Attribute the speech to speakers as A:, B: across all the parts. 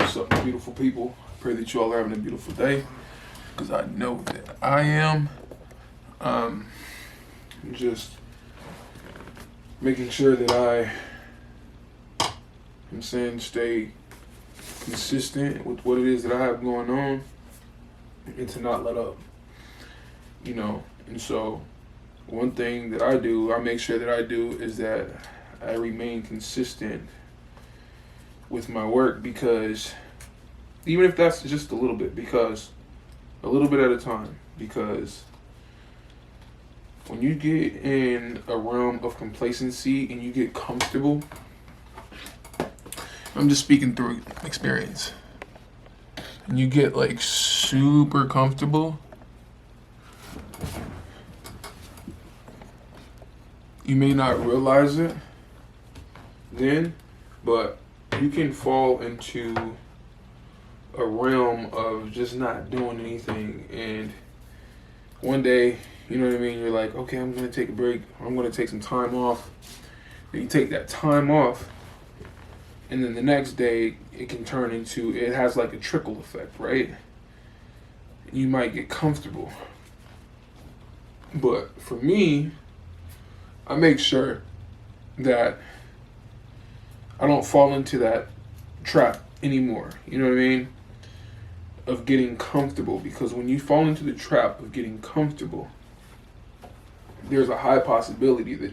A: What's up, beautiful people? Pray that you all are having a beautiful day, because I know that I am. Just making sure that I'm saying, stay consistent with what it is that I have going on, and to not let up, And so, one thing that I make sure that I do is that I remain consistent with my work, because even if that's just a little bit at a time, because when you get in a realm of complacency and you get comfortable, I'm just speaking through experience, and you get like super comfortable, you may not realize it then, but you can fall into a realm of just not doing anything, and one day, you're like, okay, I'm gonna take a break, I'm gonna take some time off. Then you take that time off, and then the next day it has like a trickle effect, right? You might get comfortable, but for me, I make sure that I don't fall into that trap anymore, of getting comfortable, because when you fall into the trap of getting comfortable, there's a high possibility that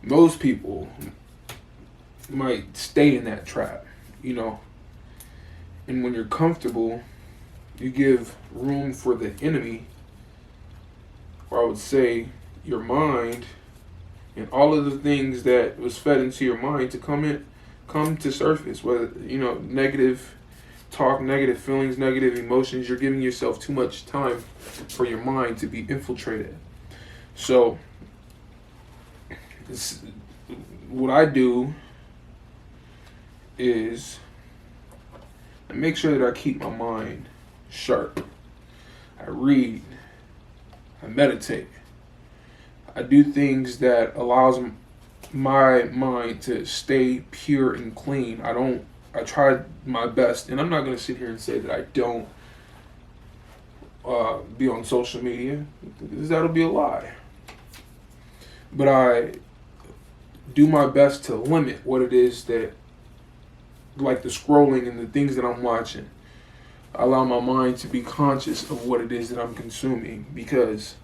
A: most people might stay in that trap, And when you're comfortable, you give room for the enemy, or I would say your mind, and all of the things that was fed into your mind to come to surface, whether, negative talk, negative feelings, negative emotions. You're giving yourself too much time for your mind to be infiltrated. So what I do is I make sure that I keep my mind sharp. I read, I meditate, I do things that allows my mind to stay pure and clean. I try my best, and I'm not going to sit here and say that I don't be on social media, because that'll be a lie. But I do my best to limit what it is that, like the scrolling and the things that I'm watching. I allow my mind to be conscious of what it is that I'm consuming, because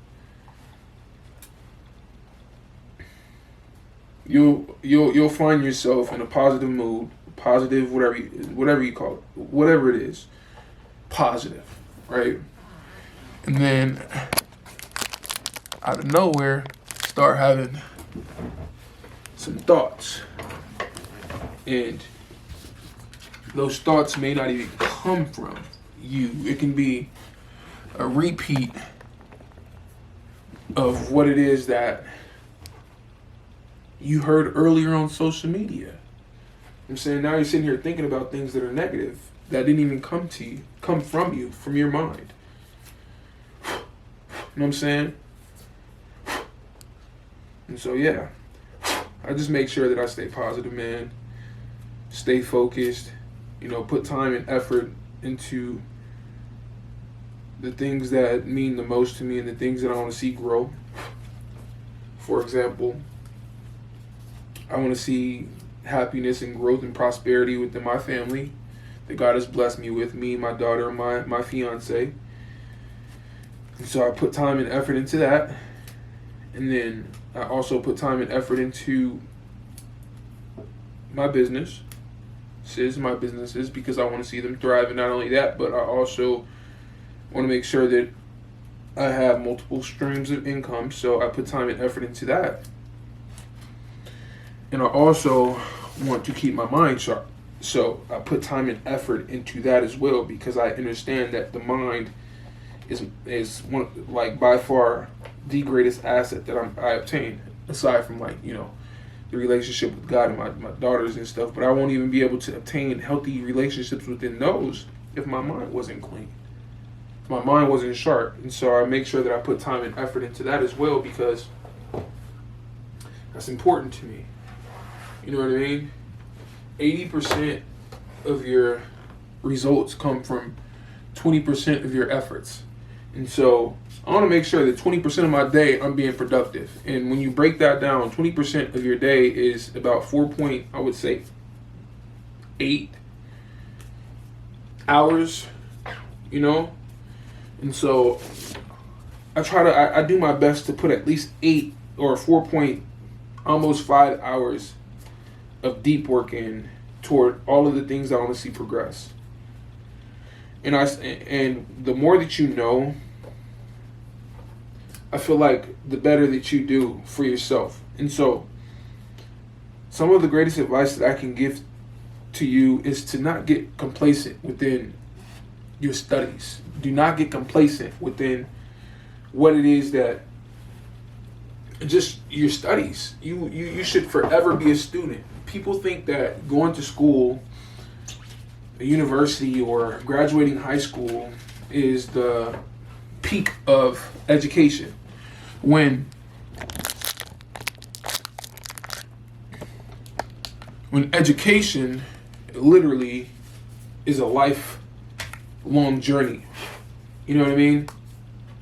A: you'll find yourself in a positive mood, positive, whatever you call it, whatever it is, positive, right? And then out of nowhere, start having some thoughts, and those thoughts may not even come from you. It can be a repeat of what it is that you heard earlier on social media. I'm saying, now you're sitting here thinking about things that are negative that didn't even come from you, from your mind. You know what I'm saying? And so, yeah, I just make sure that I stay positive, man. Stay focused, put time and effort into the things that mean the most to me and the things that I want to see grow. For example, I want to see happiness and growth and prosperity within my family that God has blessed me with, me, my daughter, my fiance. And so I put time and effort into that. And then I also put time and effort into my businesses, because I want to see them thrive. And not only that, but I also want to make sure that I have multiple streams of income. So I put time and effort into that. And I also want to keep my mind sharp. So I put time and effort into that as well, because I understand that the mind is one, like, by far the greatest asset that I obtain, aside from, like, the relationship with God and my daughters and stuff. But I won't even be able to obtain healthy relationships within those if my mind wasn't clean, if my mind wasn't sharp. And so I make sure that I put time and effort into that as well, because that's important to me. You know what I mean? 80% of your results come from 20% of your efforts. And so I want to make sure that 20% of my day I'm being productive. And when you break that down, 20% of your day is about 8 hours, you know? And so I do my best to put at least 8 or almost 5 hours of deep work in toward all of the things I want to see progress. And the more that you know, I feel like the better that you do for yourself. And so some of the greatest advice that I can give to you is to not get complacent within your studies. Do not get complacent within what it is that just your studies. You should forever be a student. People think that going to school, a university, or graduating high school is the peak of education. When education literally is a lifelong journey. You know what I mean?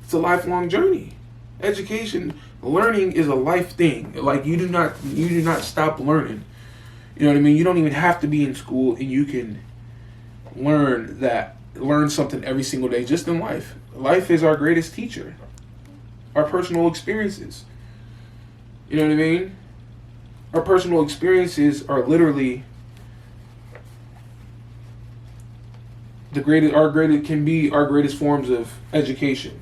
A: It's a lifelong journey. Education, learning is a life thing. Like you do not stop learning. You know what I mean? You don't even have to be in school, and you can learn something every single day just in life. Life is our greatest teacher. Our personal experiences. You know what I mean? Our personal experiences are literally can be our greatest forms of education,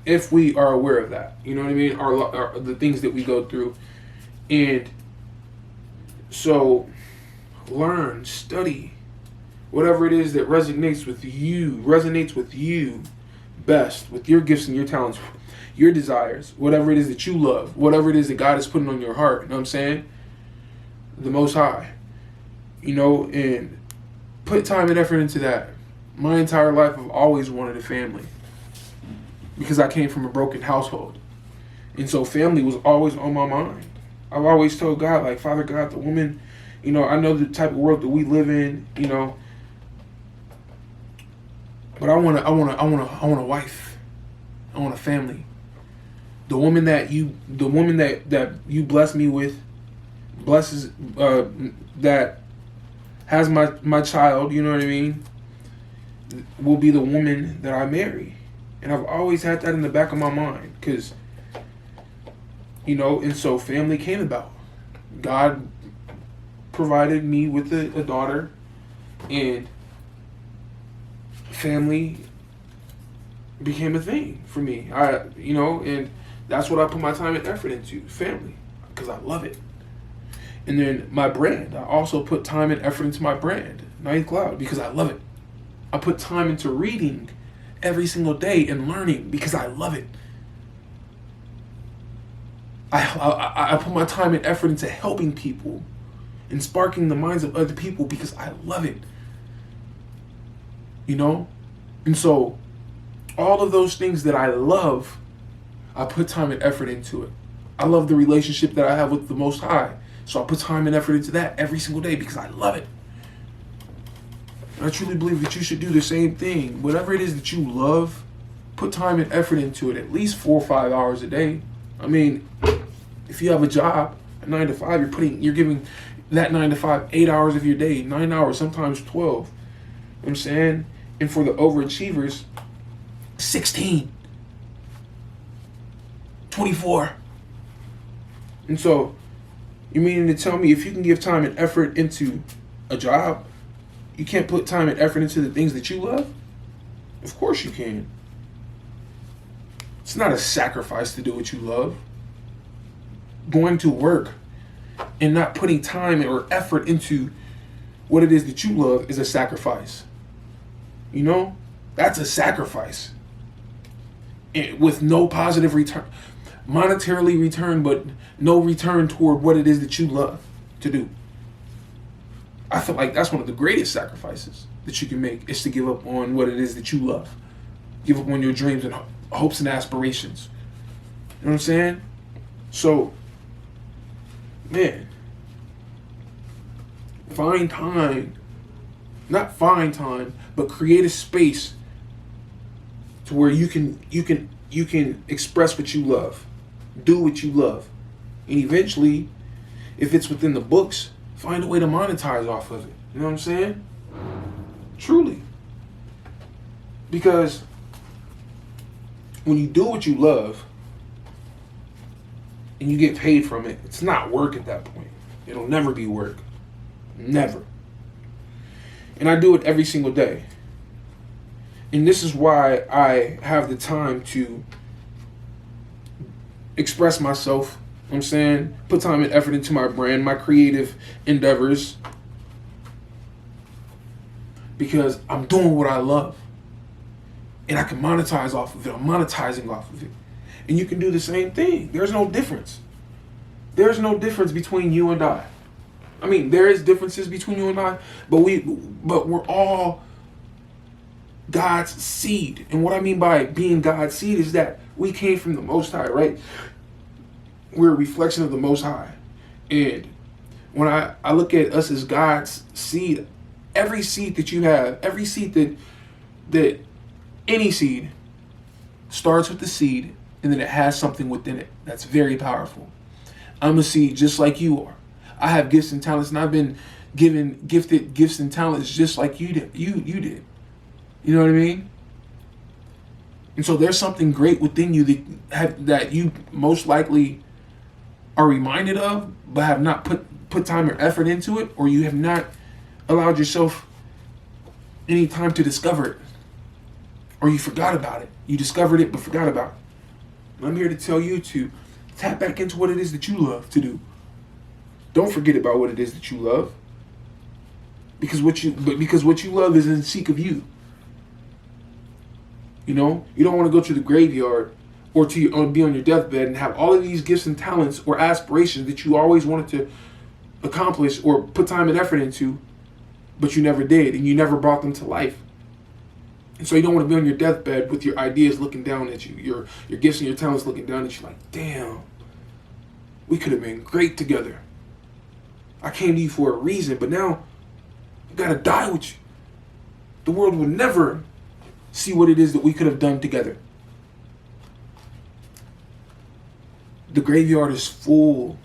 A: if we are aware of that. You know what I mean? The things that we go through. And so learn, study, whatever it is that resonates with you best, with your gifts and your talents, your desires, whatever it is that you love, whatever it is that God is putting on your heart. You know what I'm saying? The Most High. You know, and put time and effort into that. My entire life, I've always wanted a family because I came from a broken household. And so family was always on my mind. I've always told God, like, Father God, the woman, you know, I know the type of world that we live in, you know, but I want a wife. I want a family. The woman that you bless me with, blesses, that has my child, you know what I mean, will be the woman that I marry. And I've always had that in the back of my mind, because, you know, and so family came about. God provided me with a daughter, and family became a thing for me. And that's what I put my time and effort into, family, because I love it. And then my brand, I also put time and effort into my brand, Ninth Cloud, because I love it. I put time into reading every single day and learning because I love it. I put my time and effort into helping people and sparking the minds of other people because I love it. You know? And so all of those things that I love, I put time and effort into it. I love the relationship that I have with the Most High. So I put time and effort into that every single day because I love it. And I truly believe that you should do the same thing. Whatever it is that you love, put time and effort into it, at least 4 or 5 hours a day. I mean, if you have a job, a 9 to 5, you're giving that 9 to 5 8 hours of your day, 9 hours, sometimes 12. You know what I'm saying? And for the overachievers, 16, 24. And so, you meaning to tell me if you can give time and effort into a job, you can't put time and effort into the things that you love? Of course you can. It's not a sacrifice to do what you love. Going to work and not putting time or effort into what it is that you love is a sacrifice. You know? That's a sacrifice. And with no positive return. Monetarily return, but no return toward what it is that you love to do. I feel like that's one of the greatest sacrifices that you can make, is to give up on what it is that you love. Give up on your dreams and hopes and aspirations. You know what I'm saying? So, man, find time Not find time, but create a space to where you can express what you love, do what you love, and eventually, if it's within the books, find a way to monetize off of it. You know what I'm saying? Truly. Because when you do what you love and you get paid from it, it's not work at that point. It'll never be work. Never. And I do it every single day. And this is why I have the time to express myself. You know what I'm saying? Put time and effort into my brand, my creative endeavors. Because I'm doing what I love. And I can monetize off of it. I'm monetizing off of it. And you can do the same thing. There's no difference. There's no difference between you and I. I mean, there is differences between you and I, but we're all God's seed. And what I mean by being God's seed is that we came from the Most High, right? We're a reflection of the Most High. And when I look at us as God's seed, every seed that you have, every seed that any seed starts with the seed, and then it has something within it that's very powerful. I'm a seed just like you are. I have gifts and talents, and I've been given gifted gifts and talents just like you did. You did. You know what I mean? And so there's something great within you that you most likely are reminded of, but have not put time or effort into it, or you have not allowed yourself any time to discover it. Or you forgot about it. You discovered it but forgot about it. And I'm here to tell you to tap back into what it is that you love to do. Don't forget about what it is that you love. Because what you love is in seek of you. You know, you don't want to go to the graveyard or be on your deathbed and have all of these gifts and talents or aspirations that you always wanted to accomplish or put time and effort into, but you never did, and you never brought them to life. And so you don't want to be on your deathbed with your ideas looking down at you, your gifts and your talents looking down at you like, damn, we could have been great together. I came to you for a reason, but now I gotta die with you. The world will never see what it is that we could have done together. The graveyard is full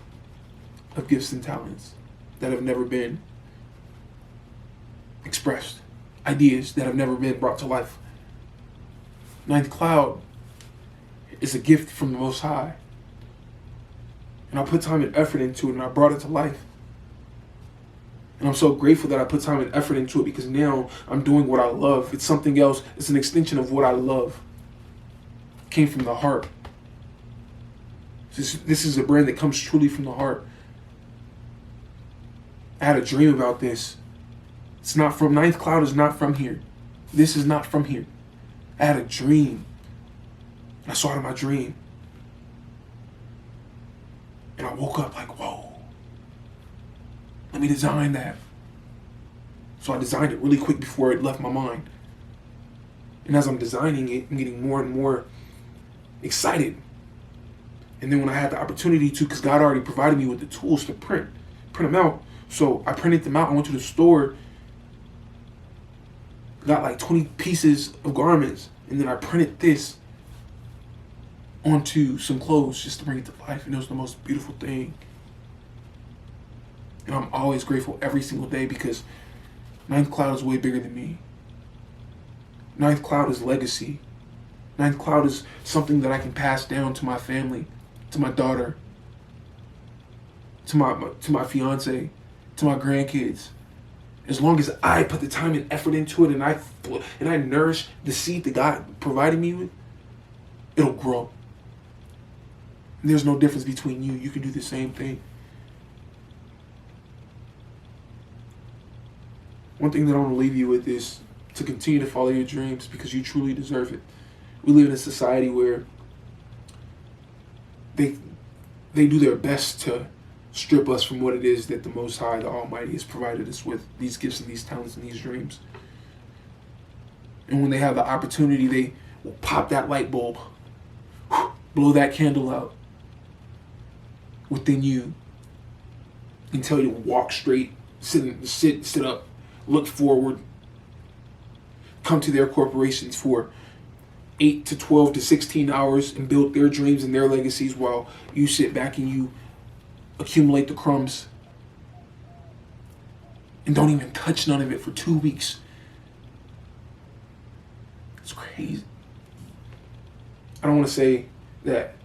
A: of gifts and talents that have never been expressed. Ideas that have never been brought to life. Ninth Cloud is a gift from the Most High. And I put time and effort into it, and I brought it to life. And I'm so grateful that I put time and effort into it, because now I'm doing what I love. It's something else. It's an extension of what I love. It came from the heart. This is a brand that comes truly from the heart. I had a dream about this. It's not from, Ninth Cloud is not from here. This is not from here. I had a dream. I saw it in my dream. And I woke up like, whoa. Let me design that. So I designed it really quick before it left my mind. And as I'm designing it, I'm getting more and more excited. And then when I had the opportunity to, because God already provided me with the tools to print them out. So I printed them out. I went to the store, got like 20 pieces of garments, and then I printed this onto some clothes just to bring it to life. And it was the most beautiful thing. And I'm always grateful every single day, because Ninth Cloud is way bigger than me. Ninth Cloud is legacy. Ninth Cloud is something that I can pass down to my family, to my daughter, to my fiance, to my grandkids. As long as I put the time and effort into it, and I nourish the seed that God provided me with, it'll grow. And there's no difference between you. You can do the same thing. One thing that I want to leave you with is to continue to follow your dreams, because you truly deserve it. We live in a society where they do their best to strip us from what it is that the Most High, the Almighty, has provided us with, these gifts and these talents and these dreams. And when they have the opportunity, they will pop that light bulb, blow that candle out within you, and tell you to walk straight, sit up, look forward, come to their corporations for 8 to 12 to 16 hours and build their dreams and their legacies while you sit back and you accumulate the crumbs and don't even touch none of it for 2 weeks. It's crazy. I don't want to say that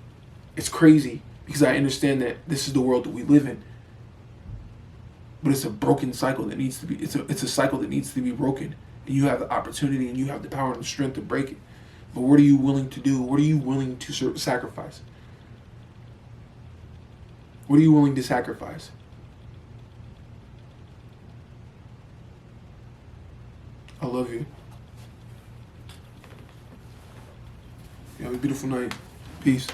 A: it's crazy because I understand that this is the world that we live in. But it's a broken cycle that needs to be, it's a cycle that needs to be broken. And you have the opportunity and you have the power and the strength to break it. But what are you willing to do? What are you willing to sacrifice? What are you willing to sacrifice? I love you. You have a beautiful night. Peace.